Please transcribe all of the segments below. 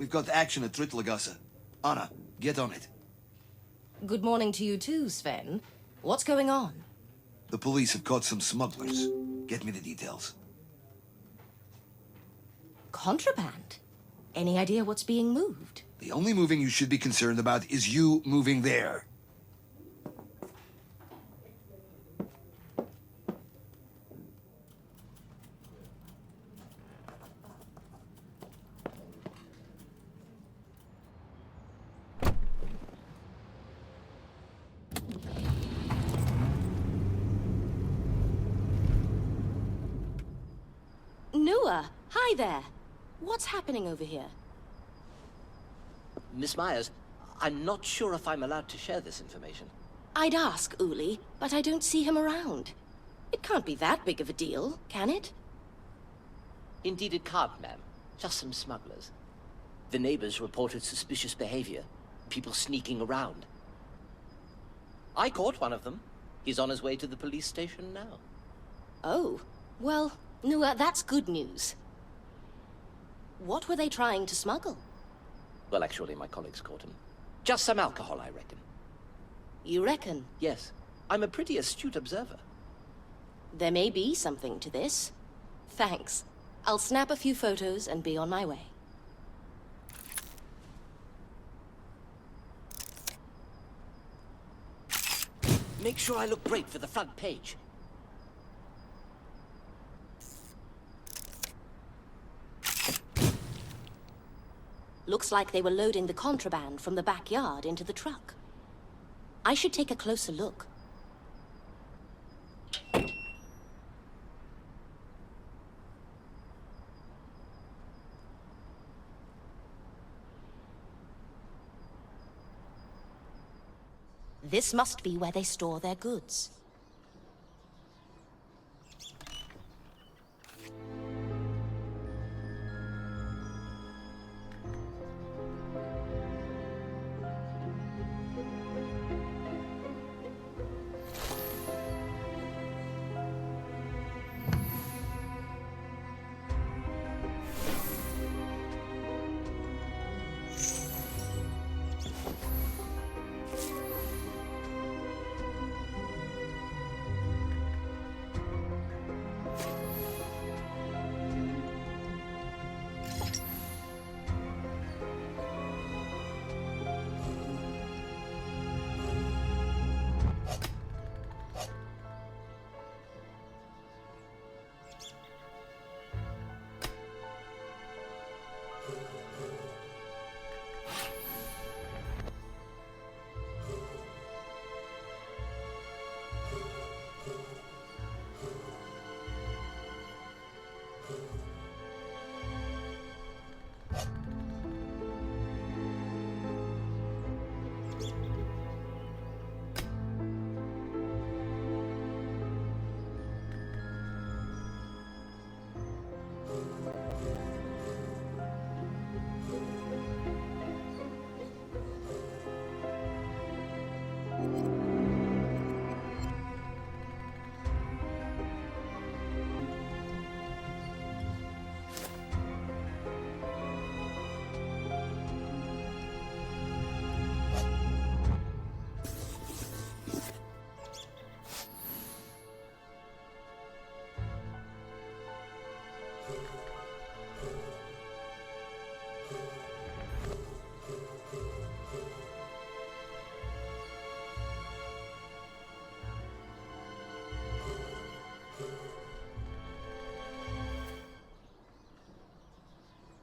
We've got action at Tritlagasa. Anna, get on it. Good morning to you too, Sven. What's going on? The police have caught some smugglers. Get me the details. Contraband? Any idea what's being moved? The only moving you should be concerned about is you moving there. Noah, hi there. What's happening over here? Miss Myers, I'm not sure if I'm allowed to share this information. I'd ask Uli, but I don't see him around. It can't be that big of a deal, can it? Indeed it can't, ma'am. Just some smugglers. The neighbors reported suspicious behavior. People sneaking around. I caught one of them. He's on his way to the police station now. Oh, well, Noah, that's good news. What were they trying to smuggle? Well, actually, my colleagues caught him. Just some alcohol, I reckon. You reckon? Yes. I'm a pretty astute observer. There may be something to this. Thanks. I'll snap a few photos and be on my way. Make sure I look great for the front page. Looks like they were loading the contraband from the backyard into the truck. I should take a closer look. This must be where they store their goods.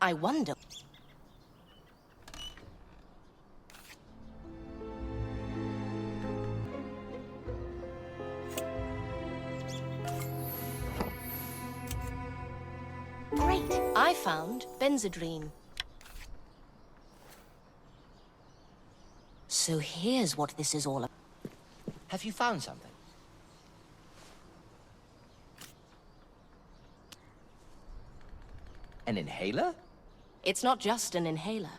I wonder... Great! I found benzodrine. So here's what this is all about. Have you found something? An inhaler? It's not just an inhaler.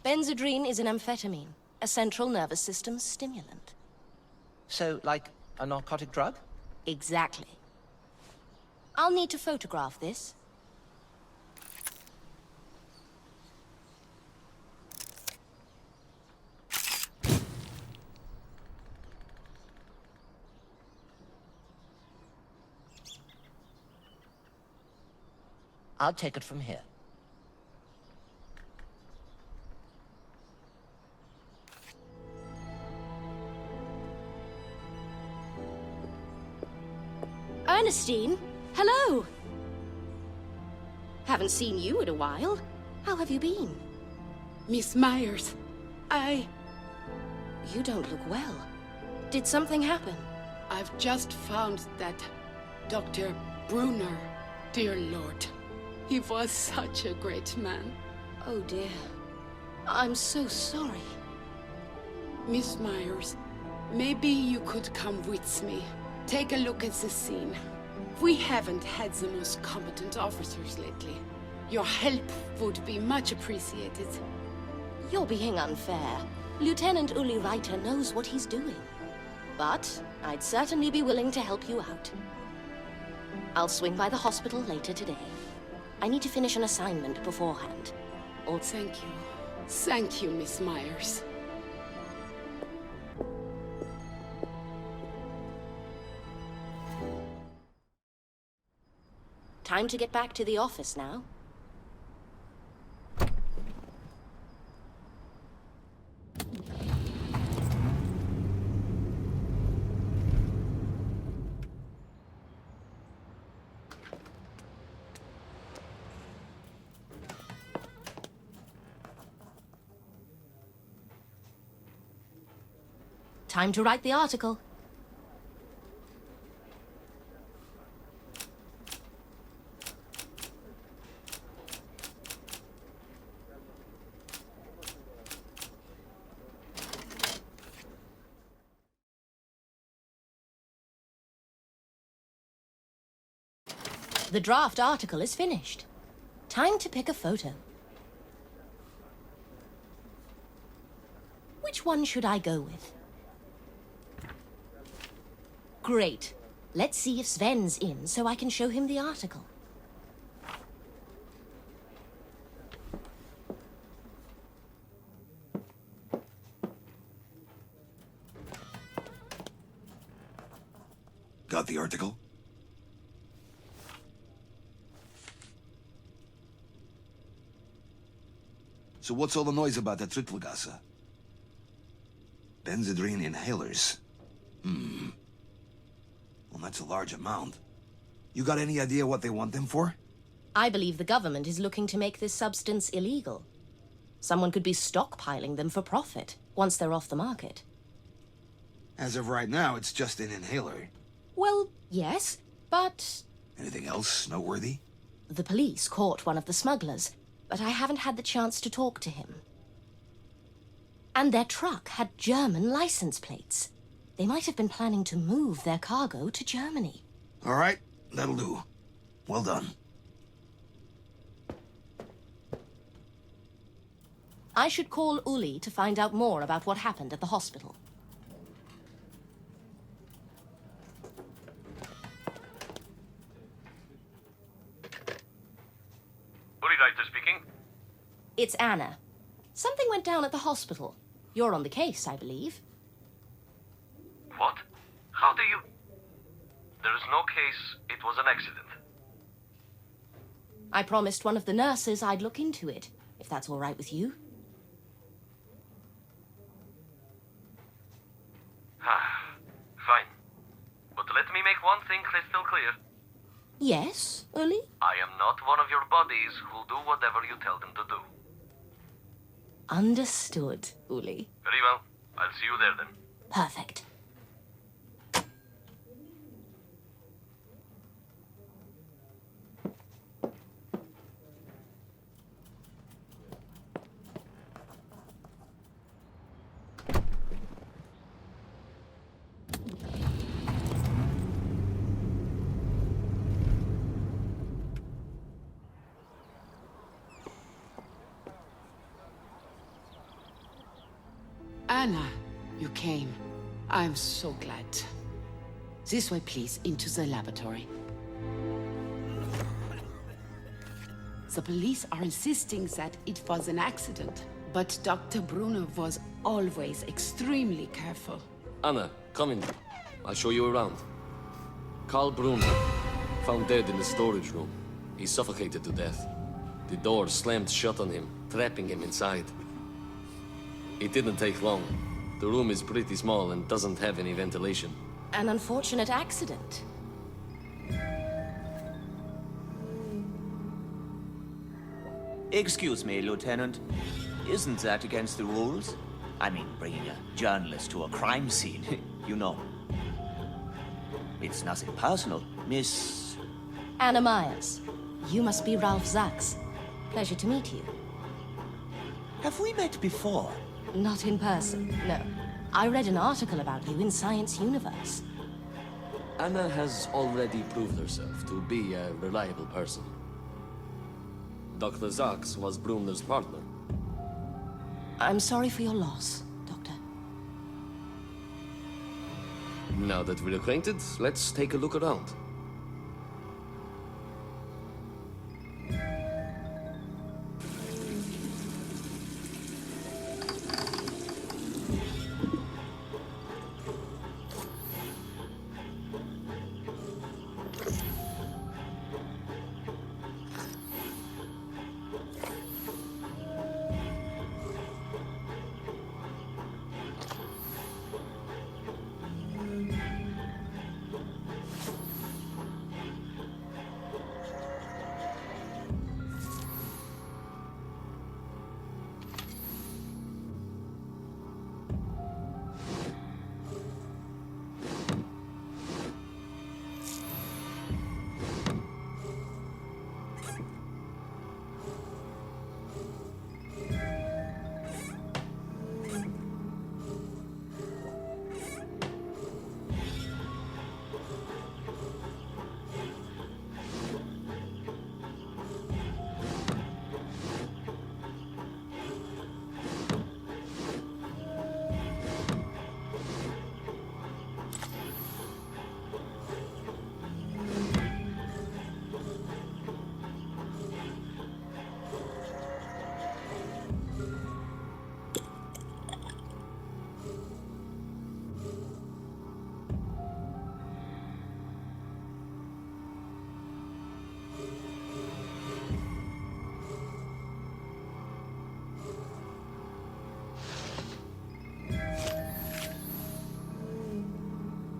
Benzodrine is an amphetamine, a central nervous system stimulant. So, like a narcotic drug? Exactly. I'll need to photograph this. I'll take it from here. Ernestine, hello! Haven't seen you in a while. How have you been? Miss Myers, You don't look well. Did something happen? I've just found that Dr. Brunner, dear Lord. He was such a great man. Oh dear. I'm so sorry. Miss Myers, maybe you could come with me. Take a look at the scene. We haven't had the most competent officers lately. Your help would be much appreciated. You're being unfair. Lieutenant Uli Reiter knows what he's doing. But I'd certainly be willing to help you out. I'll swing by the hospital later today. I need to finish an assignment beforehand. Or Thank you. Thank you, Miss Myers. time to get back to the office now. Time to write the article. The draft article is finished. Time to pick a photo. Which one should I go with? Great. Let's see if Sven's in so I can show him the article. Got the article? So what's all the noise about the Trittlegasse? Benzodrine inhalers. Well, that's a large amount. You got any idea what they want them for? I believe the government is looking to make this substance illegal. Someone could be stockpiling them for profit once they're off the market. As of right now, it's just an inhaler. Well, yes, but... Anything else noteworthy? The police caught one of the smugglers, but I haven't had the chance to talk to him. And their truck had German license plates. They might have been planning to move their cargo to Germany. All right, that'll do. Well done. I should call Uli to find out more about what happened at the hospital. Uli Reiter speaking. It's Anna. Something went down at the hospital. You're on the case, I believe. What? How do you... There is no case. It was an accident. I promised one of the nurses I'd look into it, if that's all right with you. Fine. But let me make one thing crystal clear. Yes, Uli? I am not one of your buddies who'll do whatever you tell them to do. Understood, Uli. Very well. I'll see you there then. Perfect. Anna, you came. I'm so glad. This way, please, into the laboratory. The police are insisting that it was an accident, but Dr. Brunner was always extremely careful. Anna, come in. I'll show you around. Karl Brunner, found dead in the storage room. He suffocated to death. The door slammed shut on him, trapping him inside. It didn't take long. The room is pretty small and doesn't have any ventilation. An unfortunate accident. Excuse me, Lieutenant. Isn't that against the rules? I mean, bringing a journalist to a crime scene, you know. It's nothing personal, Miss... Anna Myers. You must be Ralph Zachs. Pleasure to meet you. Have we met before? Not in person, no. I read an article about you in Science Universe. Anna has already proved herself to be a reliable person. Dr. Zachs was Brunner's partner. I'm sorry for your loss, Doctor. Now that we're acquainted, let's take a look around.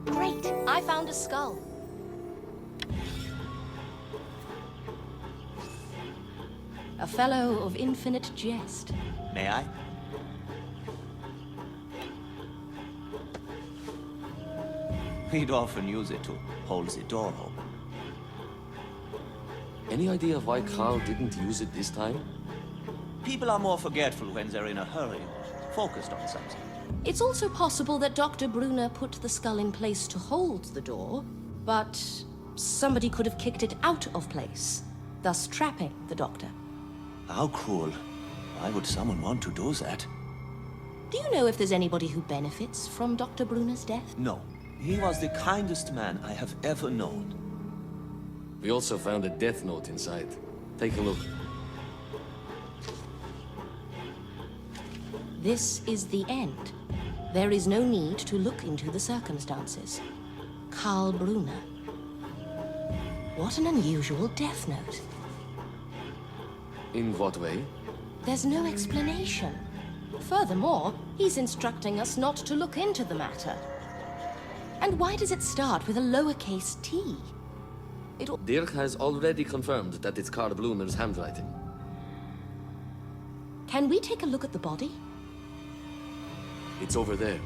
Great! I found a skull. A fellow of infinite jest. May I? We'd often use it to hold the door open. Any idea why Karl didn't use it this time? People are more forgetful when they're in a hurry or focused on something. It's also possible that Dr. Brunner put the skull in place to hold the door, but somebody could have kicked it out of place, thus trapping the Doctor. How cruel. Why would someone want to do that? Do you know if there's anybody who benefits from Dr. Brunner's death? No. He was the kindest man I have ever known. We also found a death note inside. Take a look. This is the end. There is no need to look into the circumstances. Karl Brunner. What an unusual death note. In what way? There's no explanation. Furthermore, he's instructing us not to look into the matter. And why does it start with a lowercase t? It'll... Dirk has already confirmed that it's Karl Brunner's handwriting. Can we take a look at the body? It's over there.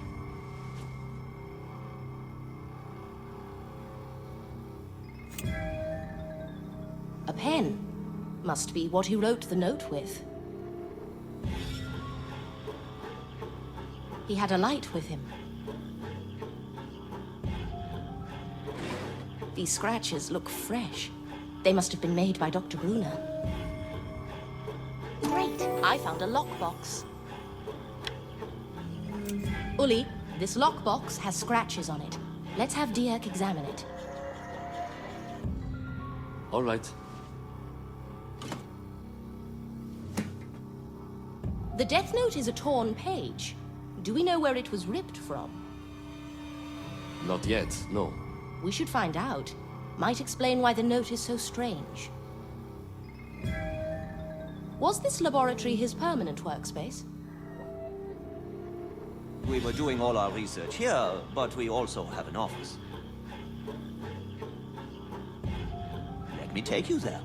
A pen. Must be what he wrote the note with. He had a light with him. These scratches look fresh. They must have been made by Dr. Brunner. Great! I found a lockbox. Uli, this lockbox has scratches on it. Let's have Dirk examine it. All right. The death note is a torn page. Do we know where it was ripped from? Not yet, no. We should find out. Might explain why the note is so strange. Was this laboratory his permanent workspace? We were doing all our research here, but we also have an office. Let me take you there.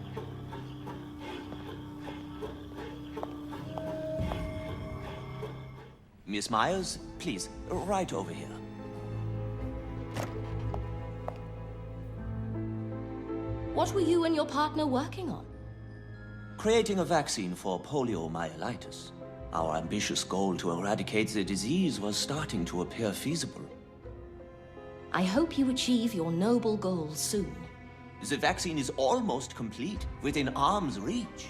Miss Myers, please, right over here. What were you and your partner working on? Creating a vaccine for poliomyelitis. Our ambitious goal to eradicate the disease was starting to appear feasible. I hope you achieve your noble goals soon. The vaccine is almost complete, within arm's reach.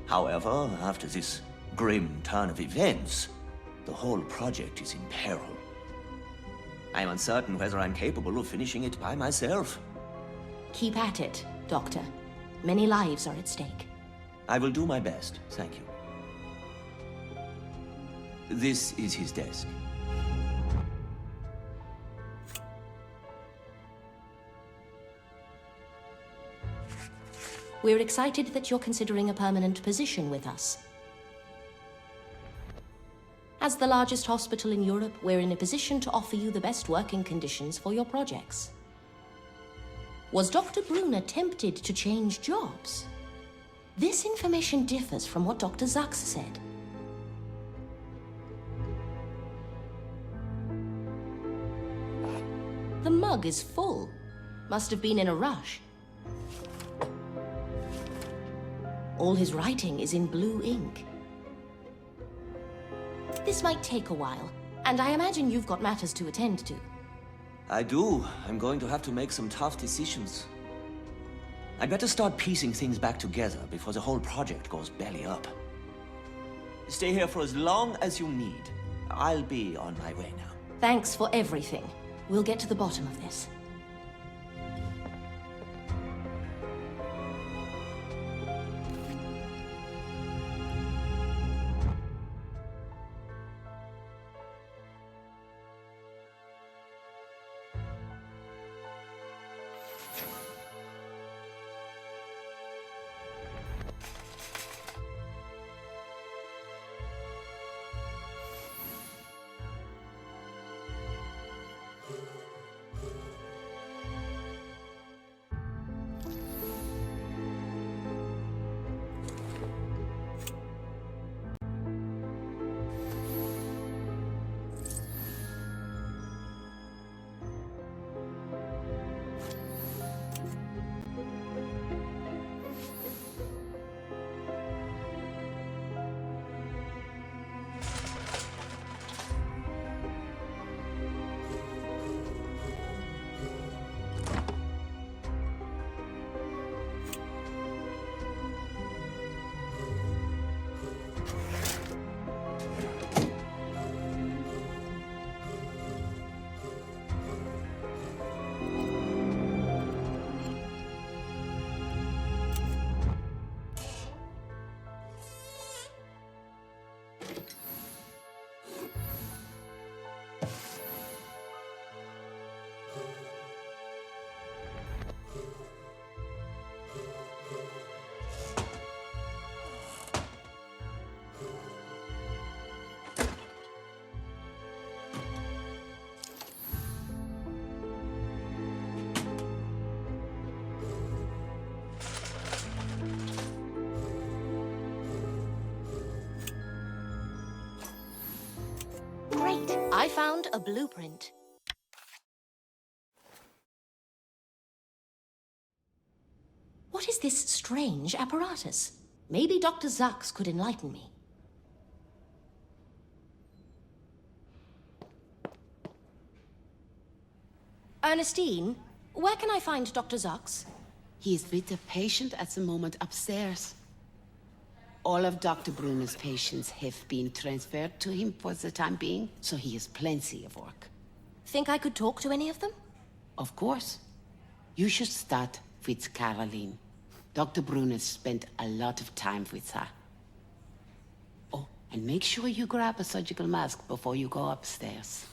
However, after this grim turn of events, the whole project is in peril. I'm uncertain whether I'm capable of finishing it by myself. Keep at it, Doctor. Many lives are at stake. I will do my best, thank you. This is his desk. We're excited that you're considering a permanent position with us. As the largest hospital in Europe, we're in a position to offer you the best working conditions for your projects. Was Dr. Brunner tempted to change jobs? This information differs from what Dr. Sachs said. The mug is full. Must have been in a rush. All his writing is in blue ink. This might take a while, and I imagine you've got matters to attend to. I do. I'm going to have to make some tough decisions. I'd better start piecing things back together before the whole project goes belly up. Stay here for as long as you need. I'll be on my way now. Thanks for everything. We'll get to the bottom of this. I found a blueprint. What is this strange apparatus? Maybe Dr. Zux could enlighten me. Ernestine, where can I find Dr. Zux? He is with a patient at the moment upstairs. All of Dr. Brunner's patients have been transferred to him for the time being, so he has plenty of work. Think I could talk to any of them? Of course. You should start with Caroline. Dr. Brunner spent a lot of time with her. Oh, and make sure you grab a surgical mask before you go upstairs.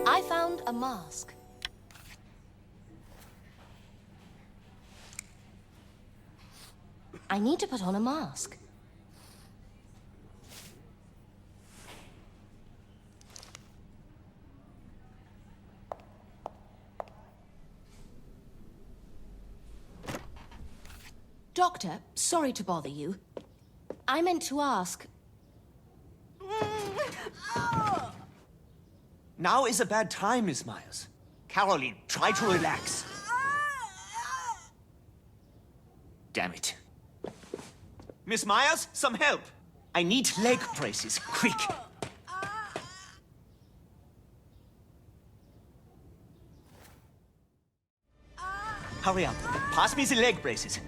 I found a mask. I need to put on a mask. Doctor, sorry to bother you. I meant to ask... Now is a bad time, Miss Myers. Caroline, try to relax. Damn it. Miss Myers, some help. I need leg braces, quick. Hurry up. Pass me the leg braces.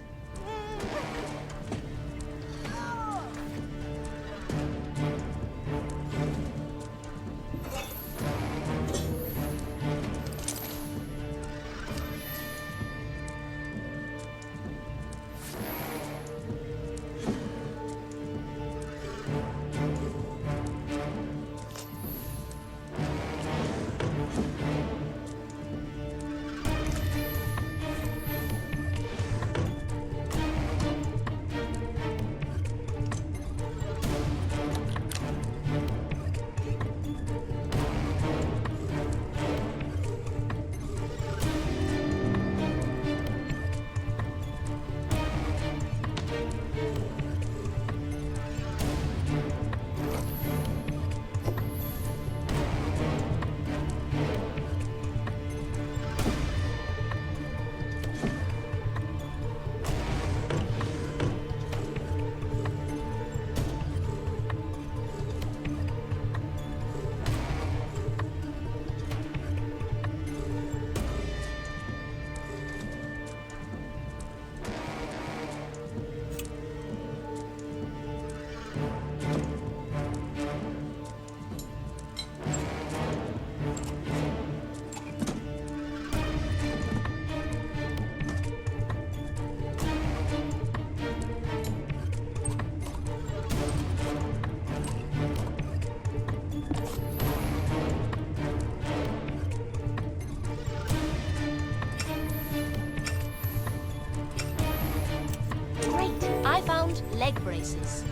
Leg braces.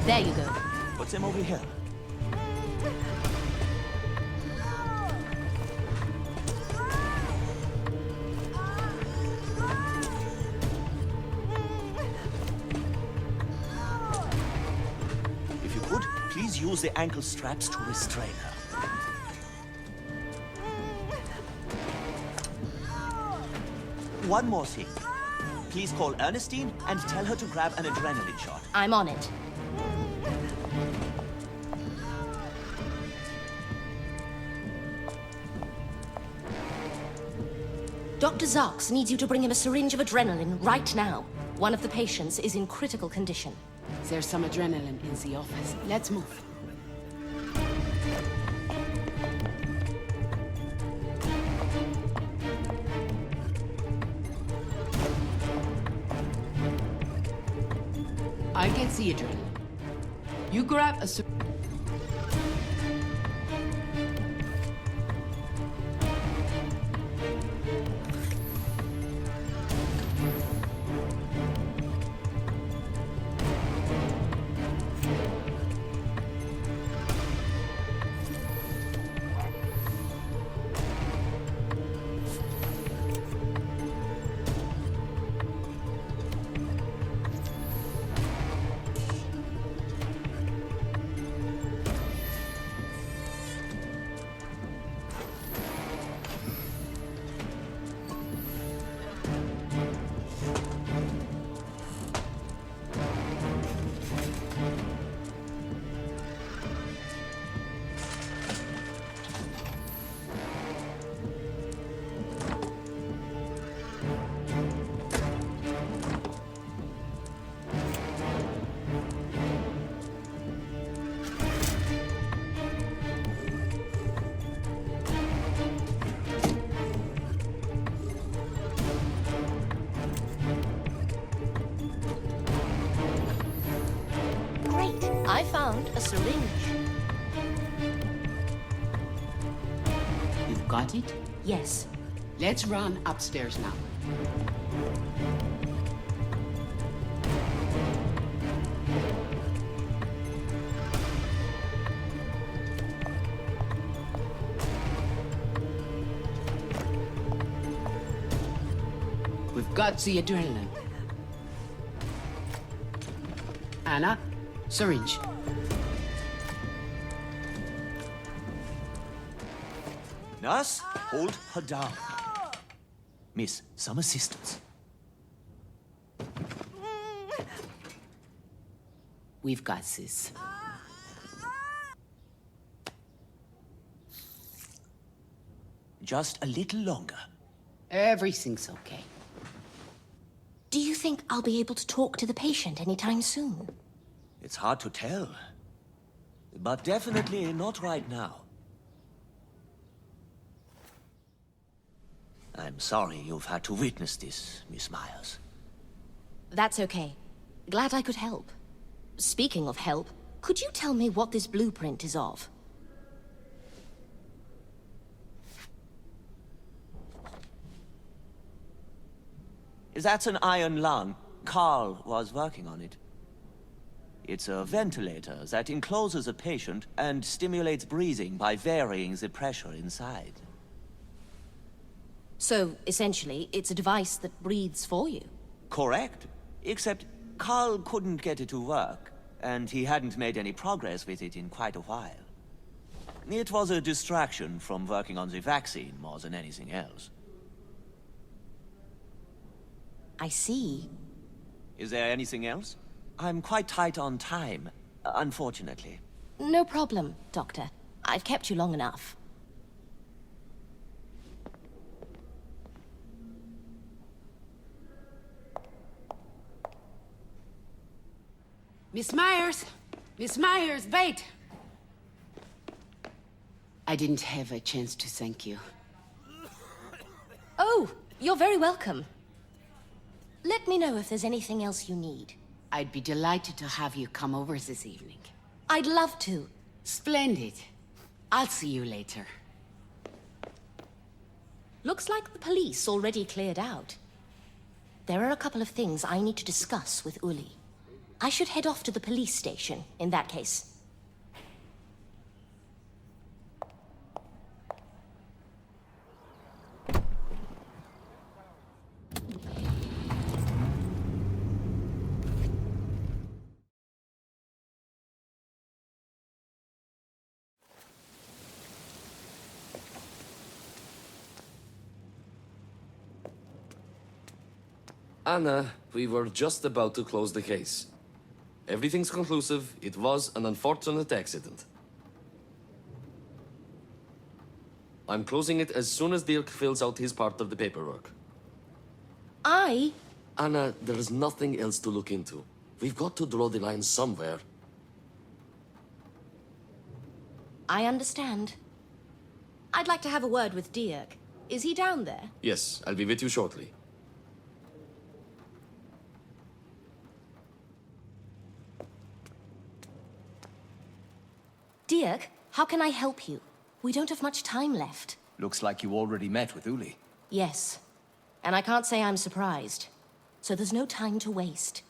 There you go. Put them over here. If you could, please use the ankle straps to restrain her. one more thing. Please call Ernestine and tell her to grab an adrenaline shot. I'm on it. Dr. Zarks needs you to bring him a syringe of adrenaline right now. One of the patients is in critical condition. There's some adrenaline in the office. Let's move. I'll get the adrenaline. You grab a... I found a syringe. You've got it? Yes. Let's run upstairs now. We've got the adrenaline. Anna, syringe. Nurse, hold her down. Miss, some assistance. We've got this. Just a little longer. Everything's okay. Do you think I'll be able to talk to the patient anytime soon? It's hard to tell. But definitely not right now. I'm sorry you've had to witness this, Miss Myers. That's okay. Glad I could help. Speaking of help, could you tell me what this blueprint is of? That's an iron lung. Carl was working on it. It's a ventilator that encloses a patient and stimulates breathing by varying the pressure inside. So, essentially, it's a device that breathes for you. Correct. Except Carl couldn't get it to work, and he hadn't made any progress with it in quite a while. It was a distraction from working on the vaccine more than anything else. I see. Is there anything else? I'm quite tight on time, unfortunately. No problem, Doctor. I've kept you long enough. Miss Myers! Miss Myers, wait! I didn't have a chance to thank you. Oh, you're very welcome. Let me know if there's anything else you need. I'd be delighted to have you come over this evening. I'd love to. Splendid. I'll see you later. Looks like the police already cleared out. There are a couple of things I need to discuss with Uli. I should head off to the police station, in that case. Anna, we were just about to close the case. Everything's conclusive. It was an unfortunate accident. I'm closing it as soon as Dirk fills out his part of the paperwork. Anna, there's nothing else to look into. We've got to draw the line somewhere. I understand. I'd like to have a word with Dirk. Is he down there? Yes, I'll be with you shortly. Dirk, how can I help you? We don't have much time left. Looks like you already met with Uli. Yes. And I can't say I'm surprised. So there's no time to waste.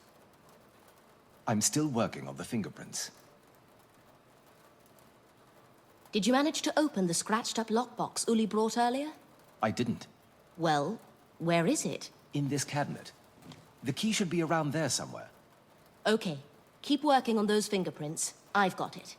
I'm still working on the fingerprints. Did you manage to open the scratched-up lockbox Uli brought earlier? I didn't. Well, where is it? In this cabinet. The key should be around there somewhere. Okay. Keep working on those fingerprints. I've got it.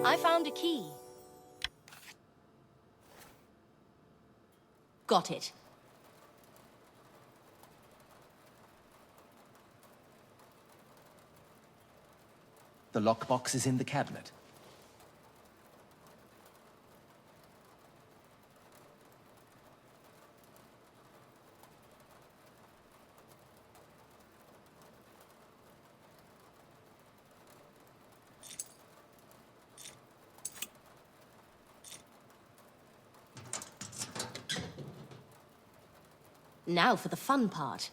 I found a key. Got it. The lockbox is in the cabinet. Now for the fun part.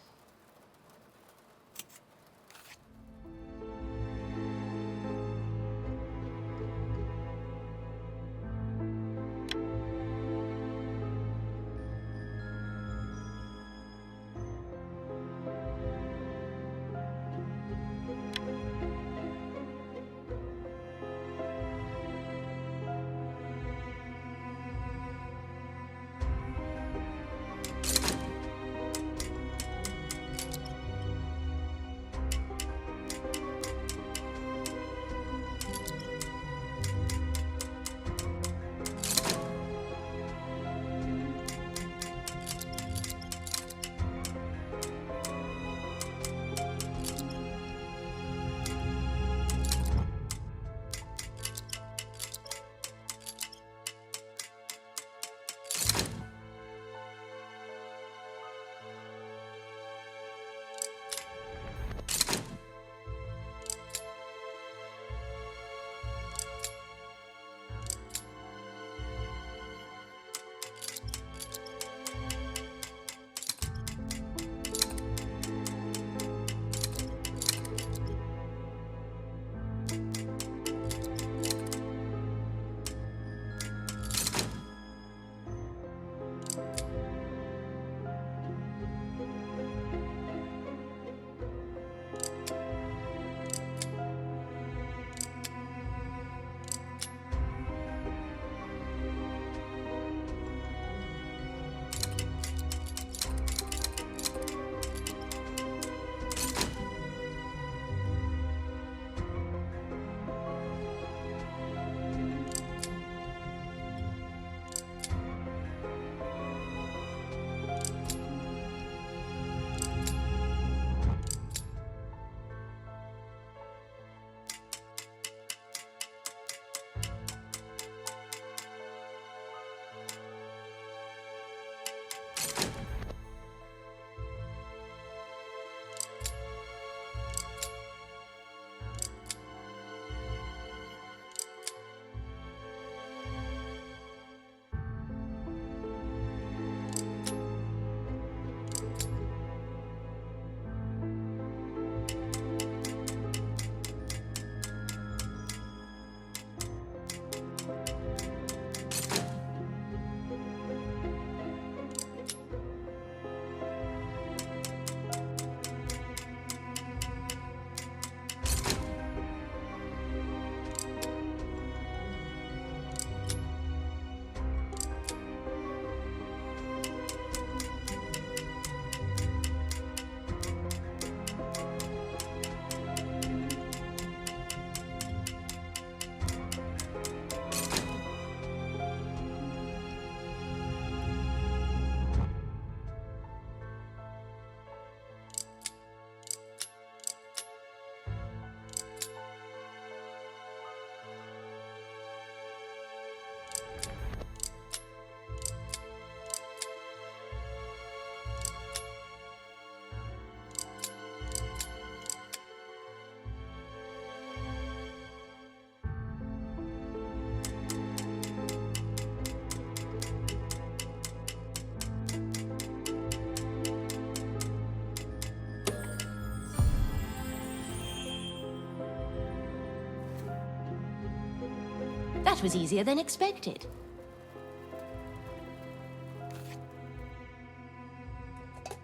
was easier than expected.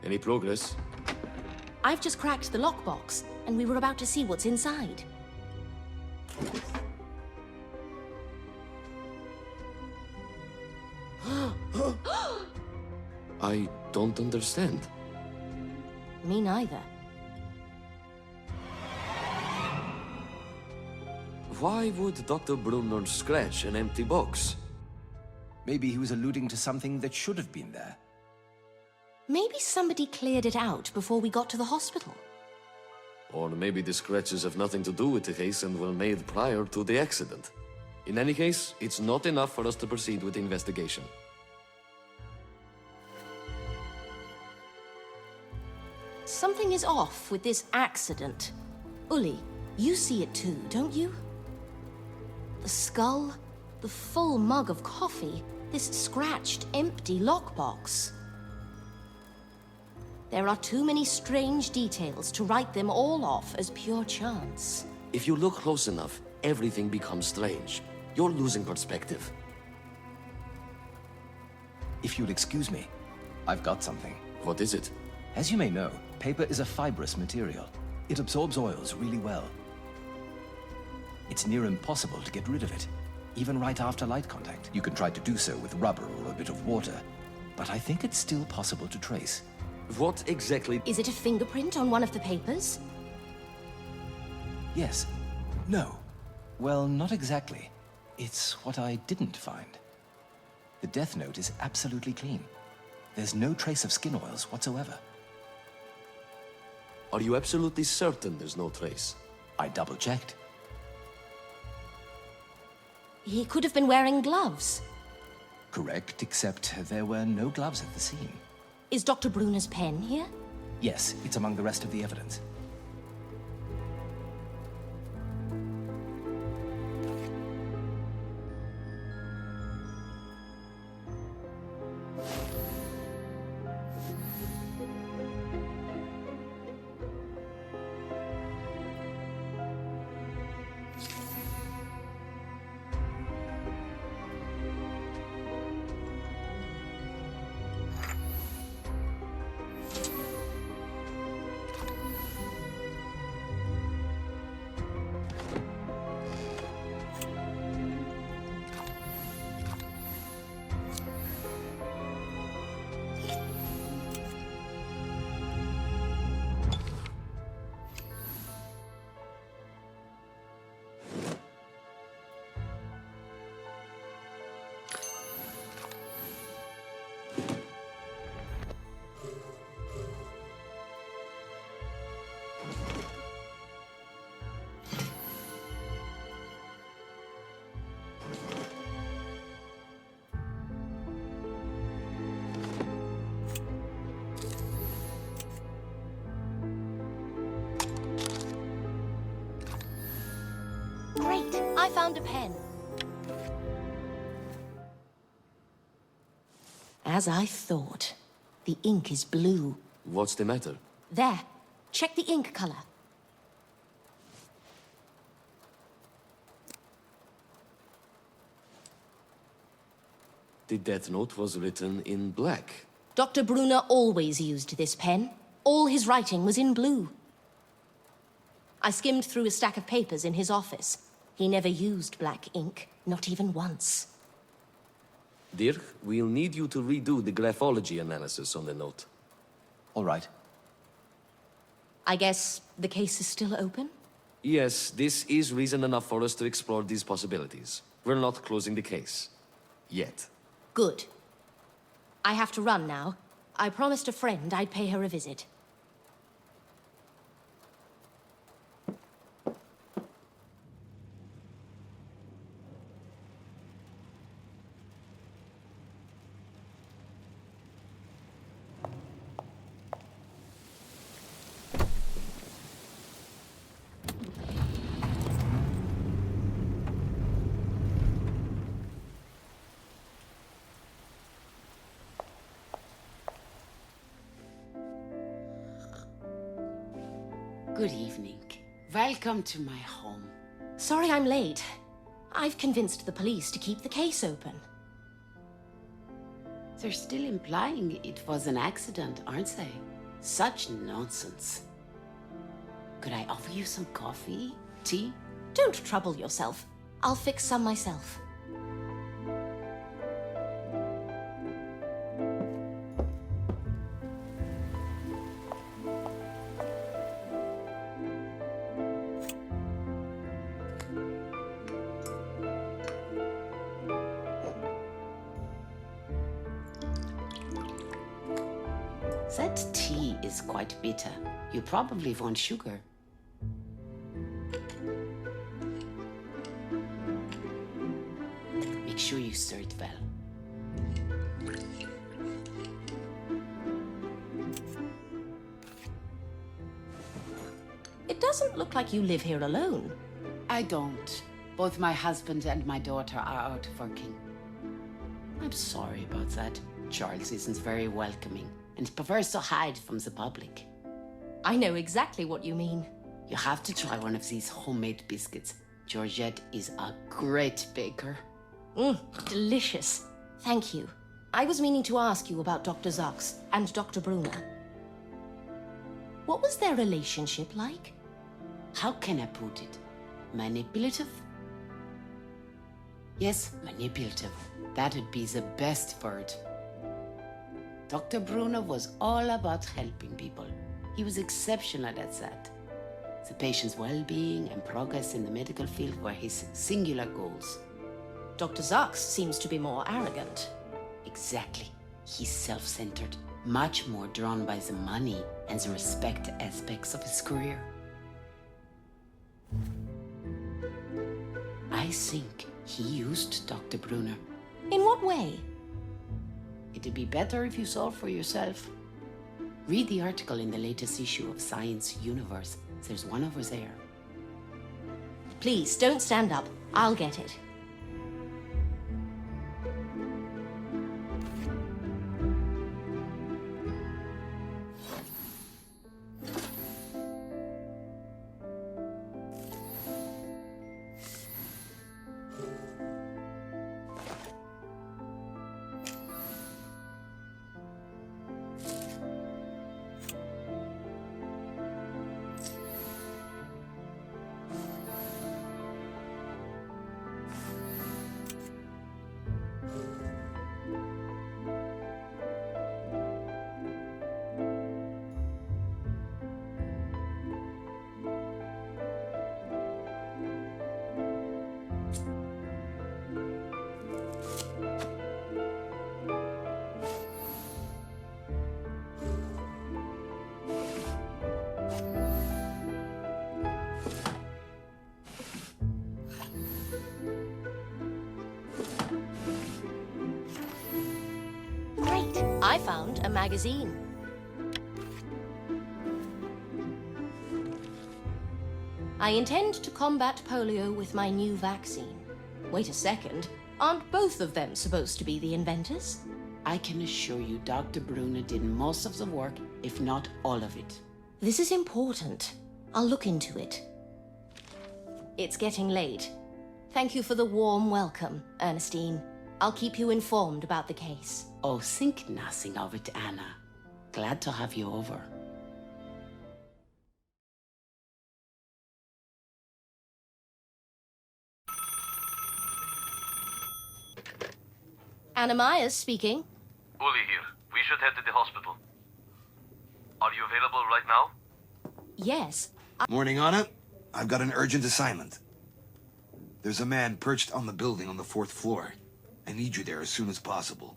Any progress? I've just cracked the lockbox, and we were about to see what's inside. I don't understand. Me neither. Why would Dr. Brunner scratch an empty box? Maybe he was alluding to something that should have been there. Maybe somebody cleared it out before we got to the hospital. Or maybe the scratches have nothing to do with the case and were made prior to the accident. In any case, it's not enough for us to proceed with the investigation. Something is off with this accident. Uli, you see it too, don't you? The skull, the full mug of coffee, this scratched, empty lockbox. There are too many strange details to write them all off as pure chance. If you look close enough, everything becomes strange. You're losing perspective. If you'll excuse me, I've got something. What is it? As you may know, paper is a fibrous material. It absorbs oils really well. It's near impossible to get rid of it, even right after light contact. You can try to do so with rubber or a bit of water, but I think it's still possible to trace. What exactly? Is it a fingerprint on one of the papers? Yes. No. Well, not exactly. It's what I didn't find. The death note is absolutely clean. There's no trace of skin oils whatsoever. Are you absolutely certain there's no trace? I double-checked. He could have been wearing gloves. Correct, except there were no gloves at the scene. Is Dr. Brunner's pen here? Yes, it's among the rest of the evidence. Great, I found a pen. As I thought, the ink is blue. What's the matter? There, check the ink color. The death note was written in black. Dr. Brunner always used this pen. All his writing was in blue. I skimmed through a stack of papers in his office. He never used black ink, not even once. Dirk, we'll need you to redo the graphology analysis on the note. All right. I guess the case is still open? Yes, this is reason enough for us to explore these possibilities. We're not closing the case. Yet. Good. I have to run now. I promised a friend I'd pay her a visit. Good evening. Welcome to my home. Sorry I'm late. I've convinced the police to keep the case open. They're still implying it was an accident, aren't they? Such nonsense. Could I offer you some coffee? Tea? Don't trouble yourself. I'll fix some myself. That tea is quite bitter. You probably want sugar. Make sure you stir it well. It doesn't look like you live here alone. I don't. Both my husband and my daughter are out working. I'm sorry about that. Charles isn't very welcoming and prefers to hide from the public. I know exactly what you mean. You have to try one of these homemade biscuits. Georgette is a great baker. Delicious. Thank you. I was meaning to ask you about Dr. Zaks and Dr. Brunner. What was their relationship like? How can I put it? Manipulative? Yes, manipulative. That would be the best word. Dr. Brunner was all about helping people. He was exceptional at that. The patient's well-being and progress in the medical field were his singular goals. Dr. Zaks seems to be more arrogant. Exactly. He's self-centered, much more drawn by the money and the respect aspects of his career. I think he used Dr. Brunner. In what way? It'd be better if you saw for yourself. Read the article in the latest issue of Science Universe. There's one over there. Please, don't stand up. I'll get it. I found a magazine. I intend to combat polio with my new vaccine. Wait a second. Aren't both of them supposed to be the inventors? I can assure you Dr. Brunner did most of the work, if not all of it. This is important. I'll look into it. It's getting late. Thank you for the warm welcome, Ernestine. I'll keep you informed about the case. Oh, think nothing of it, Anna. Glad to have you over. Anna Myers speaking. Uli here. We should head to the hospital. Are you available right now? Yes. Morning, Anna. I've got an urgent assignment. There's a man perched on the building on the 4th floor. I need you there as soon as possible.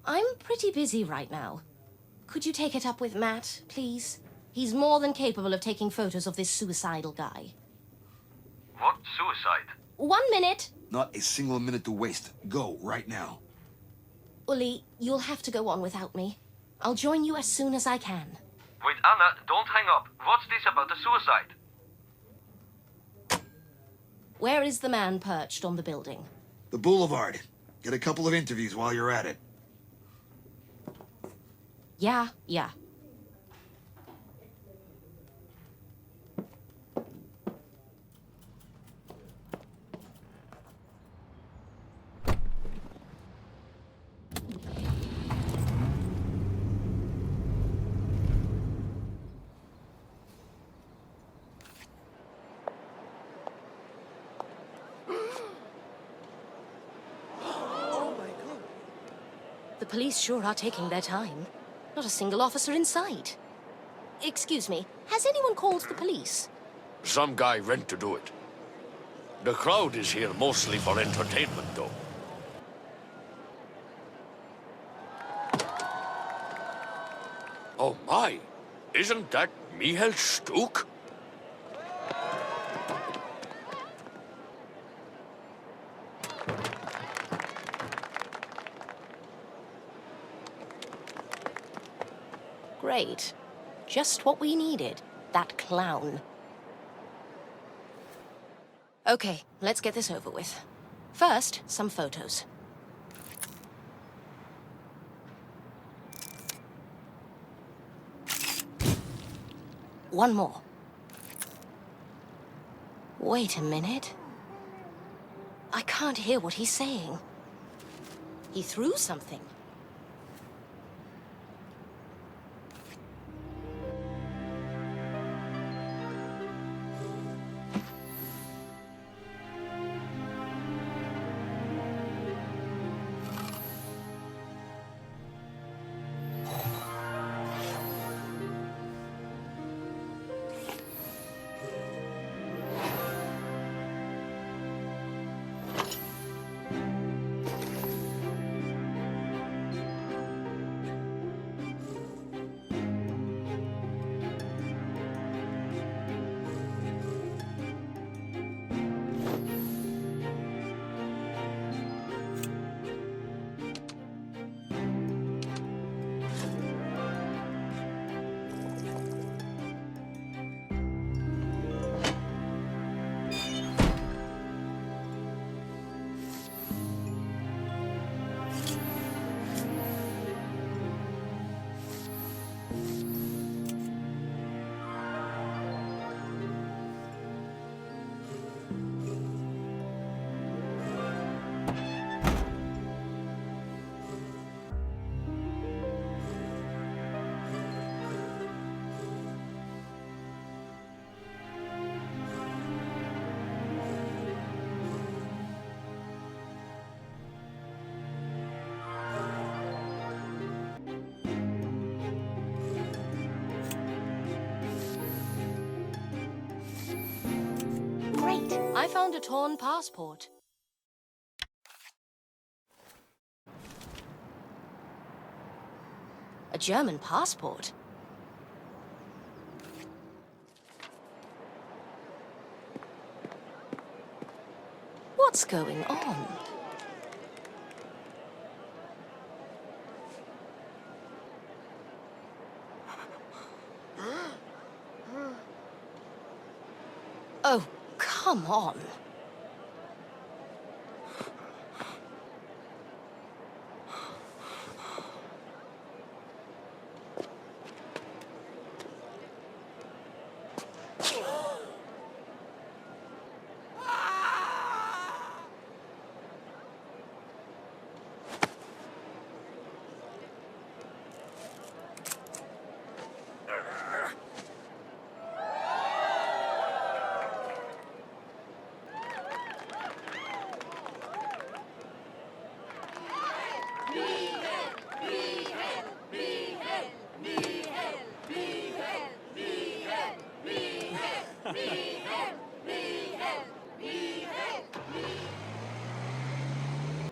I'm pretty busy right now. Could you take it up with Matt, please? He's more than capable of taking photos of this suicidal guy. What? Suicide? 1 minute. Not a single minute to waste. Go, right now. Uli, you'll have to go on without me. I'll join you as soon as I can. Wait, Anna, don't hang up. What's this about the suicide? Where is the man perched on the building? The Boulevard. Get a couple of interviews while you're at it. Yeah. The police sure are taking their time. Not a single officer in sight. Excuse me, has anyone called the police? Some guy went to do it. The crowd is here mostly for entertainment, though. Oh my! Isn't that Michael Stuck? Great. Just what we needed. That clown. Okay, let's get this over with. First, some photos. One more. Wait a minute. I can't hear what he's saying. He threw something. Great. I found a torn passport. A German passport? What's going on? Oh, come on.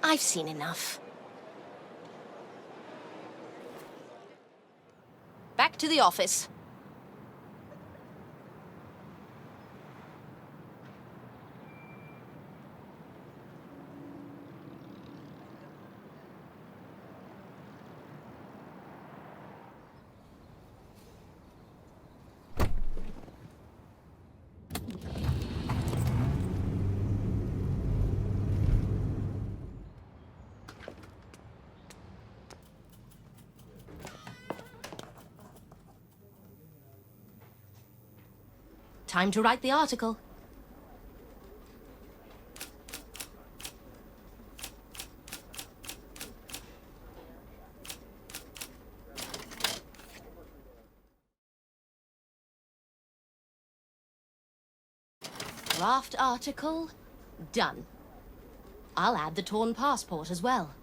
I've seen enough. Back to the office. Time to write the article. Draft article, done. I'll add the torn passport as well.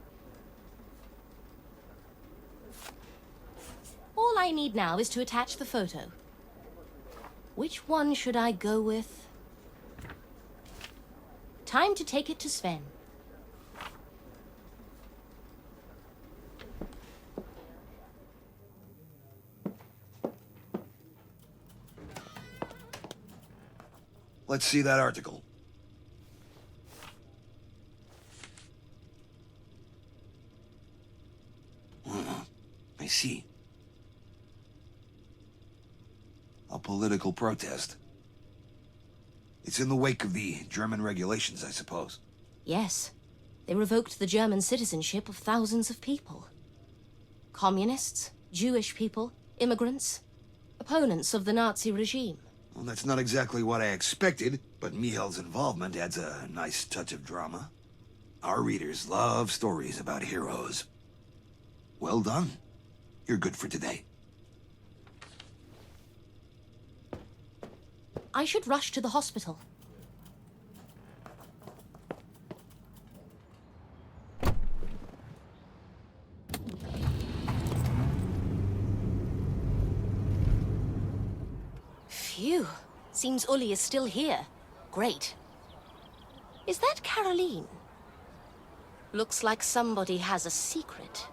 All I need now is to attach the photo. Which one should I go with? Time to take it to Sven. Let's see that article. I see. A political protest. It's in the wake of the German regulations, I suppose. Yes. They revoked the German citizenship of thousands of people. Communists, Jewish people, immigrants, opponents of the Nazi regime. Well, that's not exactly what I expected, but Mihail's involvement adds a nice touch of drama. Our readers love stories about heroes. Well done. You're good for today. I should rush to the hospital. Phew. Seems Uli is still here. Great. Is that Caroline? Looks like somebody has a secret.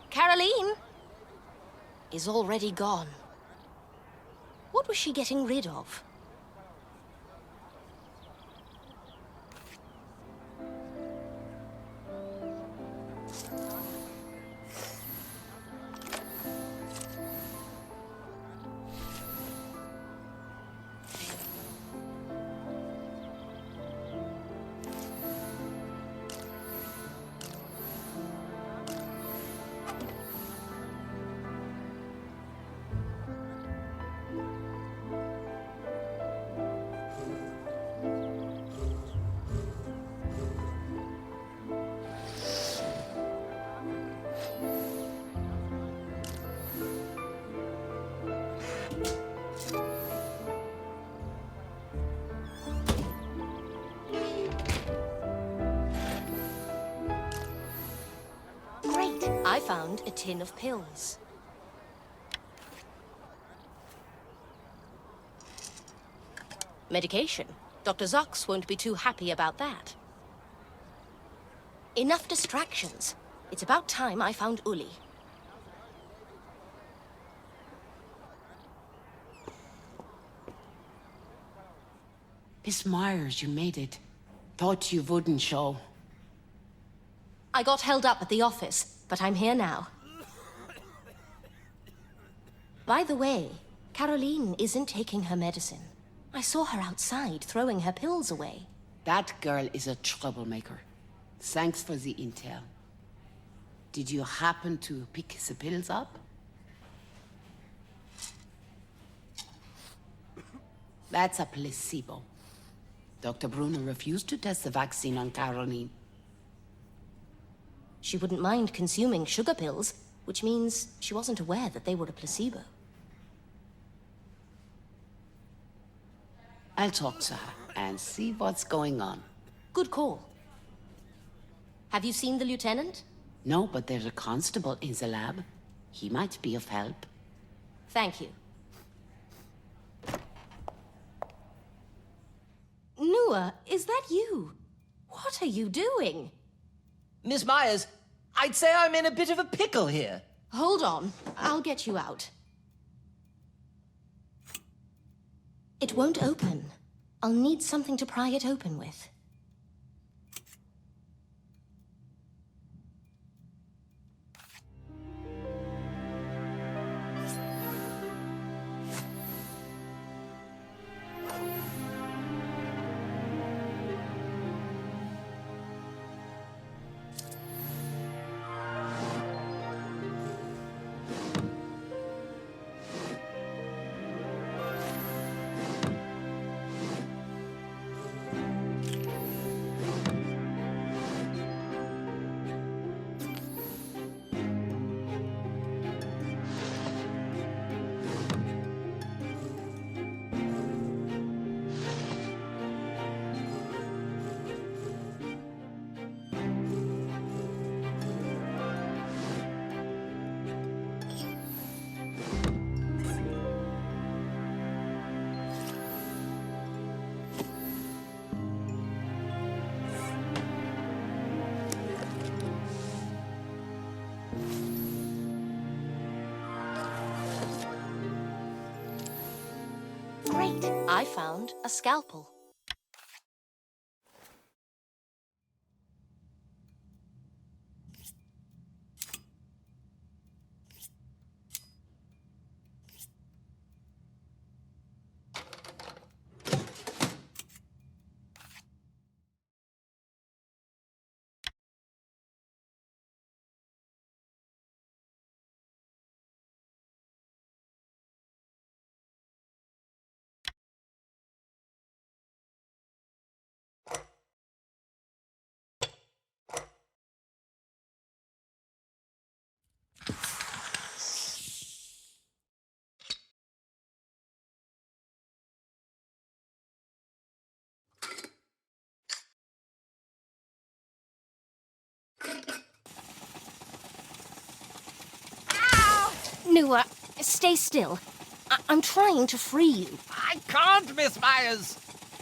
Caroline is already gone. What was she getting rid of? I found a tin of pills. Medication. Dr. Zox won't be too happy about that. Enough distractions. It's about time I found Uli. Miss Myers, you made it. Thought you wouldn't show. I got held up at the office, but I'm here now. By the way, Caroline isn't taking her medicine. I saw her outside throwing her pills away. That girl is a troublemaker. Thanks for the intel. Did you happen to pick the pills up? That's a placebo. Dr. Brunner refused to test the vaccine on Caroline. She wouldn't mind consuming sugar pills, which means she wasn't aware that they were a placebo. I'll talk to her and see what's going on. Good call. Have you seen the lieutenant? No, but there's a constable in the lab. He might be of help. Thank you. Nua, is that you? What are you doing? Miss Myers, I'd say I'm in a bit of a pickle here. Hold on. I'll get you out. It won't open. I'll need something to pry it open with. I found a scalpel. Nua, stay still. I'm trying to free you. I can't, Miss Myers.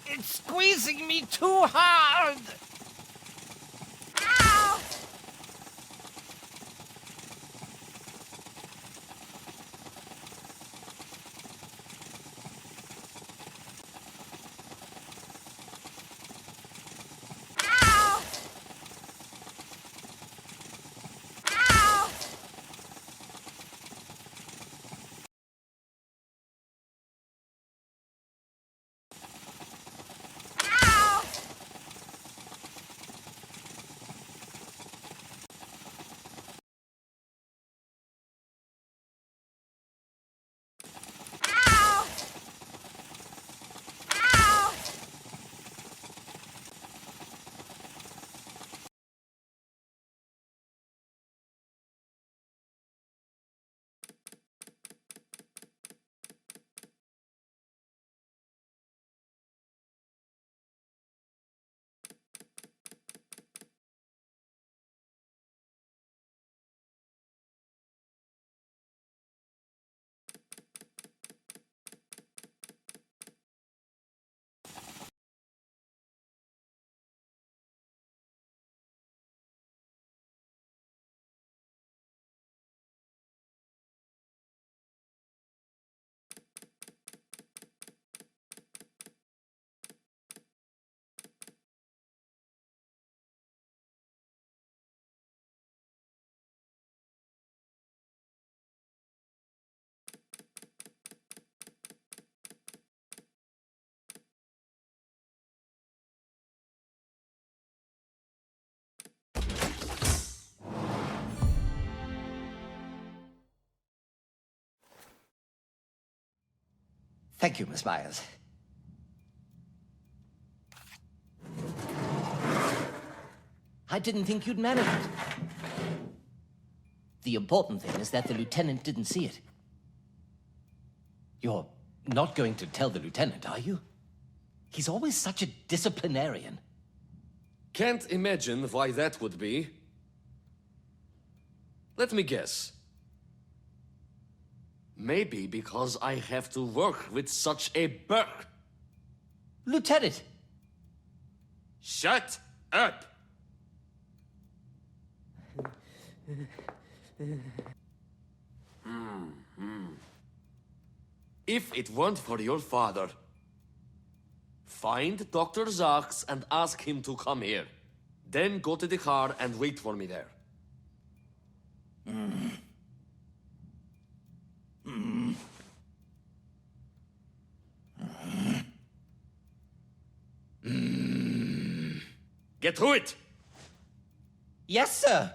It's squeezing me too hard. Ow! Ow! Ow! Thank you, Miss Myers. I didn't think you'd manage it. The important thing is that the lieutenant didn't see it. You're not going to tell the lieutenant, are you? He's always such a disciplinarian. Can't imagine why that would be. Let me guess. Maybe because I have to work with such a bird. Lieutenant! Shut up! If it weren't for your father, find Dr. Zaks and ask him to come here. Then go to the car and wait for me there. Get to it! Yes, sir.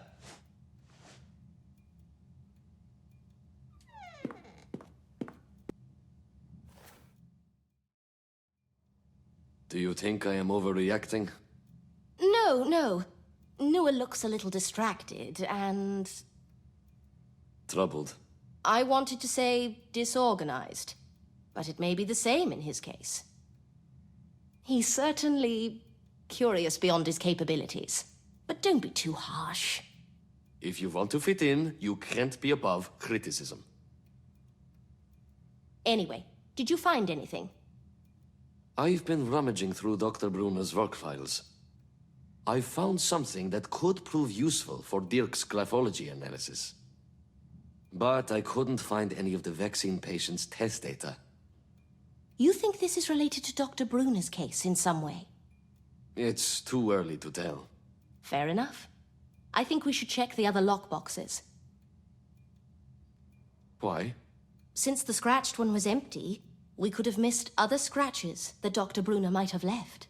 Do you think I am overreacting? No. Nua looks a little distracted and... Troubled. I wanted to say disorganized, but it may be the same in his case. He's certainly curious beyond his capabilities, but don't be too harsh. If you want to fit in, you can't be above criticism. Anyway, did you find anything? I've been rummaging through Dr. Brunner's work files. I found something that could prove useful for Dirk's graphology analysis. But I couldn't find any of the vaccine patient's test data. You think this is related to Dr. Brunner's case in some way? It's too early to tell. Fair enough. I think we should check the other lockboxes. Why? Since the scratched one was empty, we could have missed other scratches that Dr. Brunner might have left.